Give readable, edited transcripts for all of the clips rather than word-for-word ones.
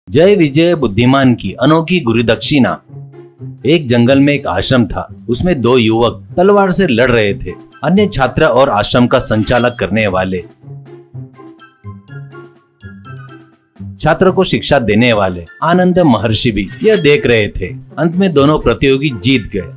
जय विजय बुद्धिमान की अनोखी गुरुदक्षिणा। एक जंगल में एक आश्रम था। उसमें दो युवक तलवार से लड़ रहे थे। अन्य छात्र और आश्रम का संचालक करने वाले, छात्र को शिक्षा देने वाले आनंद महर्षि भी यह देख रहे थे। अंत में दोनों प्रतियोगी जीत गए।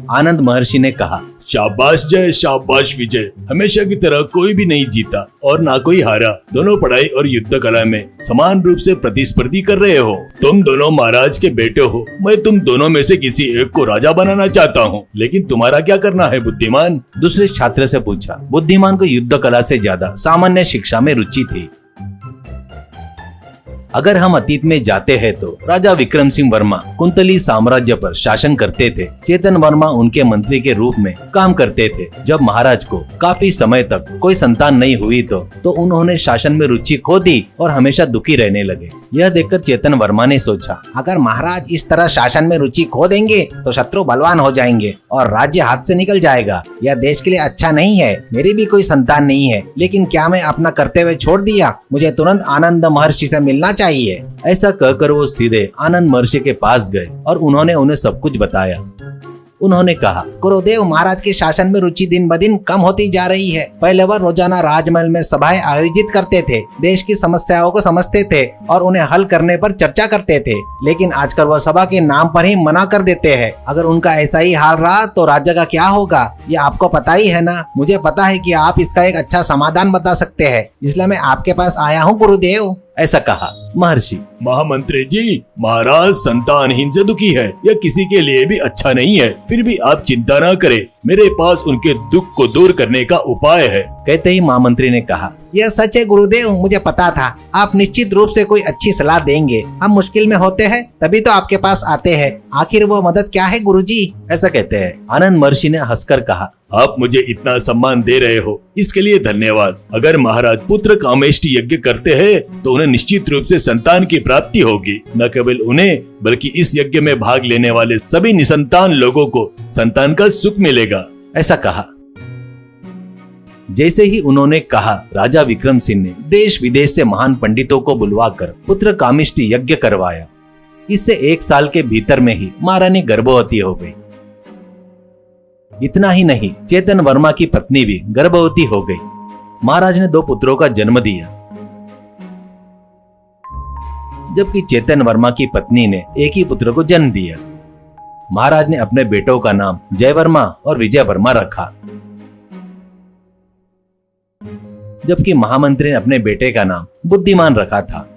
आनंद महर्षि ने कहा, शाबाश जय, शाबाश विजय। हमेशा की तरह कोई भी नहीं जीता और ना कोई हारा। दोनों पढ़ाई और युद्ध कला में समान रूप से प्रतिस्पर्धी कर रहे हो। तुम दोनों महाराज के बेटे हो। मैं तुम दोनों में से किसी एक को राजा बनाना चाहता हूँ, लेकिन तुम्हारा क्या करना है बुद्धिमान? दूसरे छात्र से पूछा। बुद्धिमान को युद्ध कला से ज्यादा सामान्य शिक्षा में रुचि थी। अगर हम अतीत में जाते हैं तो राजा विक्रम सिंह वर्मा कुंतली साम्राज्य पर शासन करते थे। चेतन वर्मा उनके मंत्री के रूप में काम करते थे। जब महाराज को काफी समय तक कोई संतान नहीं हुई तो उन्होंने शासन में रुचि खो दी और हमेशा दुखी रहने लगे। यह देखकर चेतन वर्मा ने सोचा, अगर महाराज इस तरह शासन में रुचि खो देंगे तो शत्रु बलवान हो जाएंगे और राज्य हाथ से निकल जाएगा। यह देश के लिए अच्छा नहीं है। मेरी भी कोई संतान नहीं है, लेकिन क्या मैं अपना कर्तव्य छोड़ दिया? मुझे तुरंत आनंद महर्षि से मिलना चाहिए। ऐसा कहकर वो सीधे आनंद महर्षि के पास गए और उन्होंने उन्हें सब कुछ बताया। उन्होंने कहा, गुरुदेव, महाराज के शासन में रुचि दिन ब दिन कम होती जा रही है। पहले वह रोजाना राजमहल में सभाएं आयोजित करते थे, देश की समस्याओं को समझते थे और उन्हें हल करने पर चर्चा करते थे, लेकिन आजकल वह सभा के नाम पर ही मना कर देते हैं। अगर उनका ऐसा ही हाल रहा तो राज्य का क्या होगा? ये आपको पता ही है ना। मुझे पता है कि आप इसका एक अच्छा समाधान बता सकते हैं, इसलिए मैं आपके पास आया हूँ गुरुदेव। ऐसा कहा महर्षि। महामंत्री जी, महाराज संतानहीन से दुखी है। यह किसी के लिए भी अच्छा नहीं है। फिर भी आप चिंता न करें, मेरे पास उनके दुख को दूर करने का उपाय है। कहते ही महामंत्री ने कहा, यह सच है गुरुदेव, मुझे पता था आप निश्चित रूप से कोई अच्छी सलाह देंगे। हम मुश्किल में होते हैं तभी तो आपके पास आते हैं। आखिर वो मदद क्या है गुरुजी? ऐसा कहते हैं। आनंद महर्षि ने हंसकर कहा, आप मुझे इतना सम्मान दे रहे हो, इसके लिए धन्यवाद। अगर महाराज पुत्र कामेष्टि यज्ञ करते हैं तो उन्हें निश्चित रूप से संतान की प्राप्ति होगी। न केवल उन्हें बल्कि इस यज्ञ में भाग लेने वाले सभी निसंतान लोगों को संतान का सुख मिलेगा। ऐसा कहा। जैसे ही उन्होंने कहा, राजा विक्रम सिंह ने देश विदेश से महान पंडितों को बुलवाकर पुत्र कामेष्टि यज्ञ करवाया। इससे 1 साल के भीतर में ही महारानी गर्भवती हो गई। इतना ही नहीं, चेतन वर्मा की पत्नी भी गर्भवती हो गई। महाराज ने 2 पुत्रों का जन्म दिया, जबकि चेतन वर्मा की पत्नी ने एक ही पुत्र को जन्म दिया। महाराज ने अपने बेटों का नाम जय वर्मा और विजय वर्मा रखा, जबकि महामंत्री ने अपने बेटे का नाम बुद्धिमान रखा था।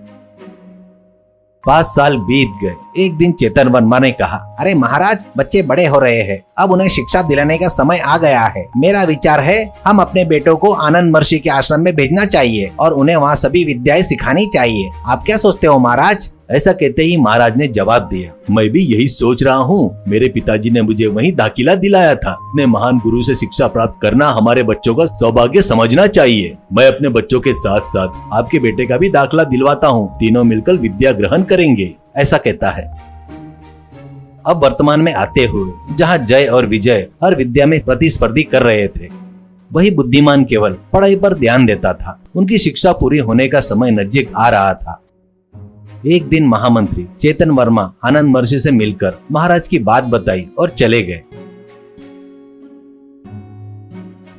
5 साल बीत गए। एक दिन चेतन वर्मा ने कहा, अरे महाराज, बच्चे बड़े हो रहे हैं, अब उन्हें शिक्षा दिलाने का समय आ गया है। मेरा विचार है हम अपने बेटों को आनंद महर्षि के आश्रम में भेजना चाहिए और उन्हें वहाँ सभी विद्याएं सिखानी चाहिए। आप क्या सोचते हो महाराज? ऐसा कहते ही महाराज ने जवाब दिया, मैं भी यही सोच रहा हूँ। मेरे पिताजी ने मुझे वहीं दाखिला दिलाया था। अपने महान गुरु से शिक्षा प्राप्त करना हमारे बच्चों का सौभाग्य समझना चाहिए। मैं अपने बच्चों के साथ साथ आपके बेटे का भी दाखिला दिलवाता हूँ। तीनों मिलकर विद्या ग्रहण करेंगे। ऐसा कहता है। अब वर्तमान में आते हुए जहाँ जय और विजय हर विद्या में प्रतिस्पर्धी कर रहे थे, वही बुद्धिमान केवल पढ़ाई पर ध्यान देता था। उनकी शिक्षा पूरी होने का समय नजदीक आ रहा था। एक दिन महामंत्री चेतन वर्मा आनंद महर्षि से मिलकर महाराज की बात बताई और चले गए।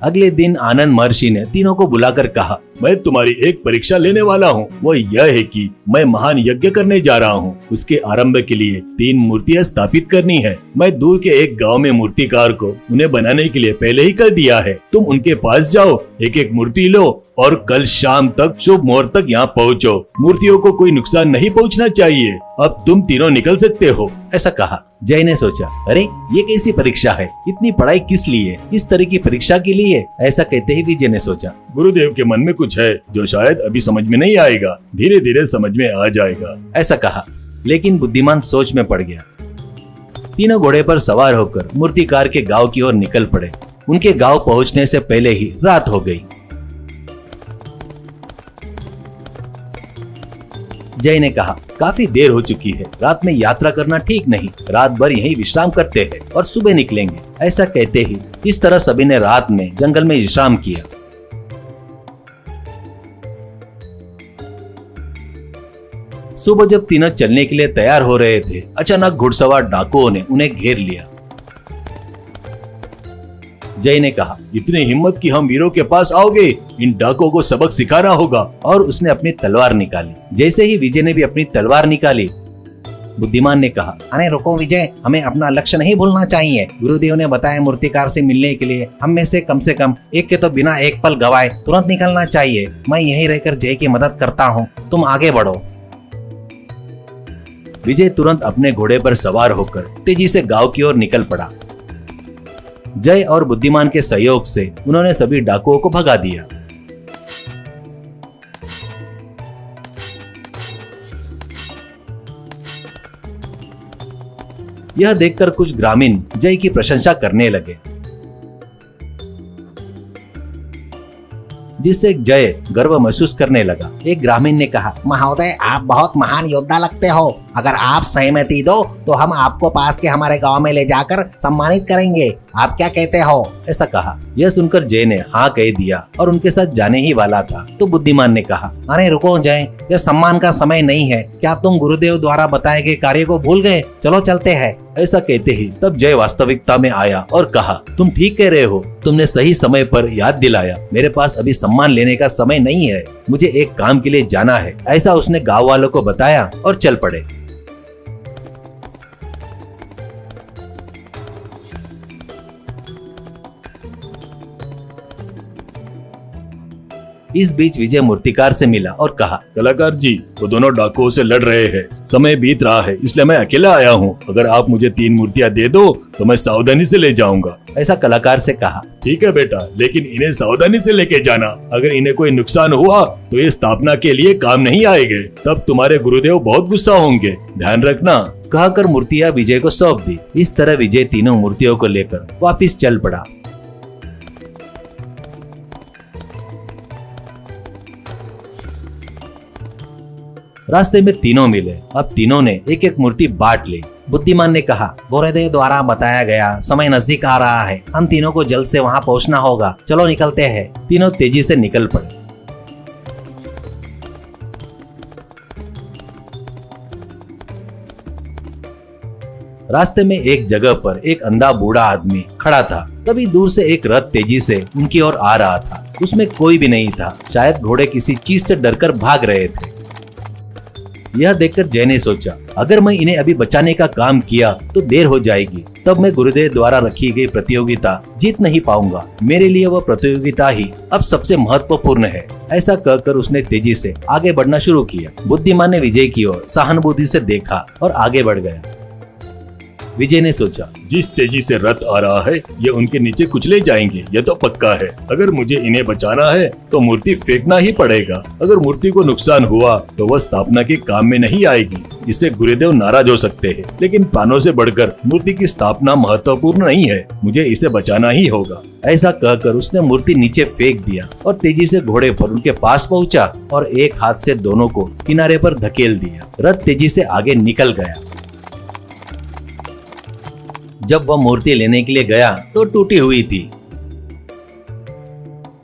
अगले दिन आनंद महर्षि ने तीनों को बुलाकर कहा, मैं तुम्हारी एक परीक्षा लेने वाला हूँ। वो यह है कि मैं महान यज्ञ करने जा रहा हूँ। उसके आरंभ के लिए 3 मूर्तियाँ स्थापित करनी है। मैं दूर के एक गांव में मूर्तिकार को उन्हें बनाने के लिए पहले ही कर दिया है। तुम उनके पास जाओ, एक एक मूर्ति लो और कल शाम तक शुभ मुहूर्त तक यहाँ पहुँचो। मूर्तियों को कोई नुकसान नहीं पहुँचना चाहिए। अब तुम तीनों निकल सकते हो। ऐसा कहा। जय ने सोचा, अरे ये कैसी परीक्षा है? इतनी पढ़ाई किस लिए? इस तरह की परीक्षा के लिए? ऐसा कहते ही विजय ने सोचा, गुरुदेव के मन में कुछ है जो शायद अभी समझ में नहीं आएगा, धीरे धीरे समझ में आ जाएगा। ऐसा कहा। लेकिन बुद्धिमान सोच में पड़ गया। तीनों घोड़े पर सवार होकर मूर्तिकार के गांव की ओर निकल पड़े। उनके गांव पहुंचने से पहले ही रात हो गई। जय ने कहा, काफी देर हो चुकी है, रात में यात्रा करना ठीक नहीं। रात भर यहीं विश्राम करते हैं और सुबह निकलेंगे। ऐसा कहते ही इस तरह सभी ने रात में जंगल में विश्राम किया। सुबह जब तीनों चलने के लिए तैयार हो रहे थे, अचानक घुड़सवार डाकुओं ने उन्हें घेर लिया। जय ने कहा, इतनी हिम्मत कि हम वीरों के पास आओगे, इन डाकुओं को सबक सिखाना होगा। और उसने अपनी तलवार निकाली। जैसे ही विजय ने भी अपनी तलवार निकाली, बुद्धिमान ने कहा, अरे रुको विजय, हमें अपना लक्ष्य नहीं भूलना चाहिए। गुरुदेव ने बताया मूर्तिकार से मिलने के लिए हम में से कम एक के तो बिना एक पल गवाए तुरंत निकलना चाहिए। मैं यहीं रहकर जय की मदद करता हूँ, तुम आगे बढ़ो। विजय तुरंत अपने घोड़े पर सवार होकर तेजी से गांव की ओर निकल पड़ा। जय और बुद्धिमान के सहयोग से उन्होंने सभी डाकुओं को भगा दिया। यह देखकर कुछ ग्रामीण जय की प्रशंसा करने लगे, जिससे जय गर्व महसूस करने लगा। एक ग्रामीण ने कहा, महोदय, आप बहुत महान योद्धा लगते हो। अगर आप सहमति दो तो हम आपको पास के हमारे गांव में ले जाकर सम्मानित करेंगे। आप क्या कहते हो? ऐसा कहा। यह सुनकर जय ने हाँ कह दिया और उनके साथ जाने ही वाला था तो बुद्धिमान ने कहा, अरे रुको जय, यह सम्मान का समय नहीं है। क्या तुम गुरुदेव द्वारा बताए गए कार्य को भूल गए? चलो चलते हैं। ऐसा कहते ही तब जय वास्तविकता में आया और कहा, तुम ठीक कह रहे हो, तुमने सही समय पर याद दिलाया। मेरे पास अभी सम्मान लेने का समय नहीं है, मुझे एक काम के लिए जाना है। ऐसा उसने गांव वालों को बताया और चल पड़े। इस बीच विजय मूर्तिकार से मिला और कहा, कलाकार जी, वो दोनों डाकुओं से लड़ रहे हैं। समय बीत रहा है, इसलिए मैं अकेला आया हूँ। अगर आप मुझे 3 मूर्तियाँ दे दो तो मैं सावधानी से ले जाऊंगा। ऐसा कलाकार से कहा। ठीक है बेटा, लेकिन इन्हें सावधानी से लेके जाना। अगर इन्हें कोई नुकसान हुआ तो ये स्थापना के लिए काम नहीं आएंगे। तब तुम्हारे गुरुदेव बहुत गुस्सा होंगे, ध्यान रखना। कहकर मूर्तियाँ विजय को सौंप दी। इस तरह विजय तीनों मूर्तियों को लेकर वापिस चल पड़ा। रास्ते में तीनों मिले। अब तीनों ने एक एक मूर्ति बांट ली। बुद्धिमान ने कहा, गुरुदेव द्वारा बताया गया समय नजदीक आ रहा है, हम तीनों को जल्द से वहाँ पहुँचना होगा। चलो निकलते हैं। तीनों तेजी से निकल पड़े। रास्ते में एक जगह पर एक अंधा बूढ़ा आदमी खड़ा था। तभी दूर से एक रथ तेजी से उनकी ओर आ रहा था। उसमें कोई भी नहीं था। शायद घोड़े किसी चीज से डरकर भाग रहे थे। यह देखकर जय ने सोचा, अगर मैं इन्हें अभी बचाने का काम किया तो देर हो जाएगी। तब मैं गुरुदेव द्वारा रखी गई प्रतियोगिता जीत नहीं पाऊंगा। मेरे लिए वह प्रतियोगिता ही अब सबसे महत्वपूर्ण है। ऐसा कहकर उसने तेजी से आगे बढ़ना शुरू किया। बुद्धिमान ने विजय की ओर सहानुभूति से देखा और आगे बढ़ गया। विजय ने सोचा, जिस तेजी से रथ आ रहा है ये उनके नीचे कुचले जाएंगे, ये तो पक्का है। अगर मुझे इन्हें बचाना है तो मूर्ति फेंकना ही पड़ेगा। अगर मूर्ति को नुकसान हुआ तो वह स्थापना के काम में नहीं आएगी। इससे गुरुदेव नाराज हो सकते हैं, लेकिन प्राणों से बढ़कर मूर्ति की स्थापना महत्वपूर्ण नहीं है। मुझे इसे बचाना ही होगा। ऐसा कहकर उसने मूर्ति नीचे फेंक दिया और तेजी से घोड़े पर उनके पास पहुंचा और एक हाथ से दोनों को किनारे पर धकेल दिया। रथ तेजी से आगे निकल गया। जब वह मूर्ति लेने के लिए गया तो टूटी हुई थी।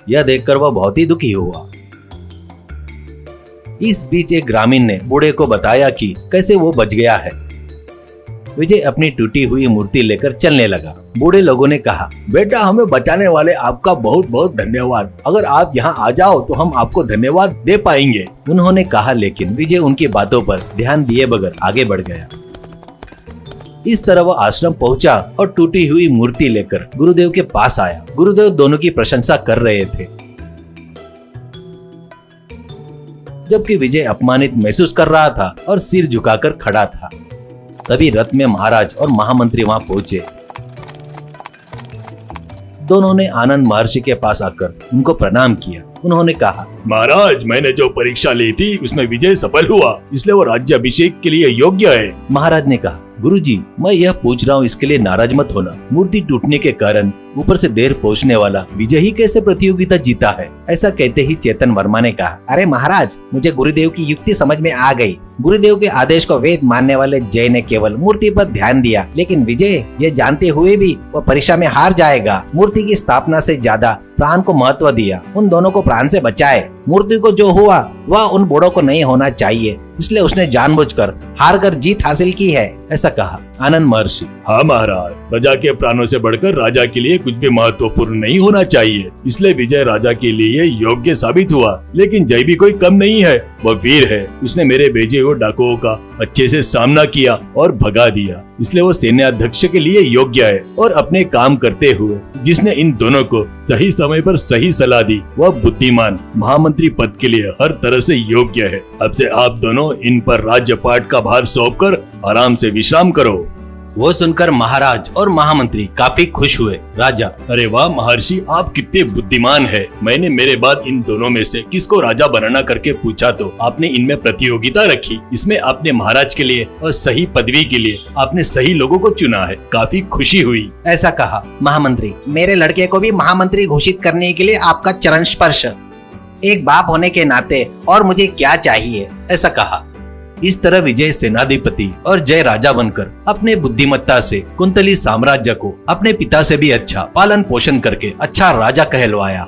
यह देखकर वह बहुत ही दुखी हुआ। इस बीच एक ग्रामीण ने बूढ़े को बताया कि कैसे वो बच गया है। विजय अपनी टूटी हुई मूर्ति लेकर चलने लगा। बूढ़े लोगों ने कहा, बेटा, हमें बचाने वाले आपका बहुत बहुत धन्यवाद। अगर आप यहाँ आ जाओ तो हम आपको धन्यवाद दे पाएंगे। उन्होंने कहा, लेकिन विजय उनकी बातों पर ध्यान दिए बगैर आगे बढ़ गया। इस तरह वह आश्रम पहुंचा और टूटी हुई मूर्ति लेकर गुरुदेव के पास आया। गुरुदेव दोनों की प्रशंसा कर रहे थे, जबकि विजय अपमानित महसूस कर रहा था और सिर झुकाकर खड़ा था। तभी रथ में महाराज और महामंत्री वहां पहुंचे। दोनों ने आनंद महर्षि के पास आकर उनको प्रणाम किया। उन्होंने कहा, महाराज, मैंने जो परीक्षा ली थी उसमें विजय सफल हुआ, इसलिए वो राज्याभिषेक के लिए योग्य है। महाराज ने कहा, गुरुजी, मैं यह पूछ रहा हूँ, इसके लिए नाराज मत होना। मूर्ति टूटने के कारण ऊपर से देर पहुँचने वाला विजय ही कैसे प्रतियोगिता जीता है? ऐसा कहते ही चेतन वर्मा ने कहा, अरे महाराज, मुझे गुरुदेव की युक्ति समझ में आ गई। गुरुदेव के आदेश को वेद मानने वाले जय ने केवल मूर्ति पर ध्यान दिया, लेकिन विजय ये जानते हुए भी वह परीक्षा में हार जाएगा। मूर्ति की स्थापना से ज्यादा प्राण को महत्व दिया। उन दोनों को प्राण से बचाए। मूर्ति को जो हुआ वह उन बूढ़ों को नहीं होना चाहिए। इसलिए उसने जानबूझकर हार कर जीत हासिल की है। ऐसा कहा आनंद महर्षि। हाँ महाराज, प्रजा के प्राणों से बढ़कर राजा के लिए कुछ भी महत्वपूर्ण नहीं होना चाहिए, इसलिए विजय राजा के लिए योग्य साबित हुआ। लेकिन जय भी कोई कम नहीं है, वह वीर है। उसने मेरे भेजे हुए डाकुओं का अच्छे से सामना किया और भगा दिया, इसलिए वो सेनाध्यक्ष के लिए योग्य है। और अपने काम करते हुए जिसने इन दोनों को सही समय पर सही सलाह दी, वह बुद्धिमान महामंत्री पद के लिए हर तरह से योग्य है। अब से आप दोनों इन पर राज्यपाठ का भार सौंपकर आराम से विश्राम करो। वो सुनकर महाराज और महामंत्री काफी खुश हुए। राजा, अरे वाह महर्षि, आप कितने बुद्धिमान हैं। मैंने मेरे बाद इन दोनों में से किसको राजा बनाना करके पूछा तो आपने इनमें प्रतियोगिता रखी। इसमें आपने महाराज के लिए और सही पदवी के लिए आपने सही लोगों को चुना है। काफी खुशी हुई। ऐसा कहा महामंत्री। मेरे लड़के को भी महामंत्री घोषित करने के लिए आपका चरण स्पर्श। एक बाप होने के नाते और मुझे क्या चाहिए। ऐसा कहा। इस तरह विजय सेनाधिपति और जय राजा बनकर अपने बुद्धिमत्ता से कुंतली साम्राज्य को अपने पिता से भी अच्छा पालन पोषण करके अच्छा राजा कहलवाया।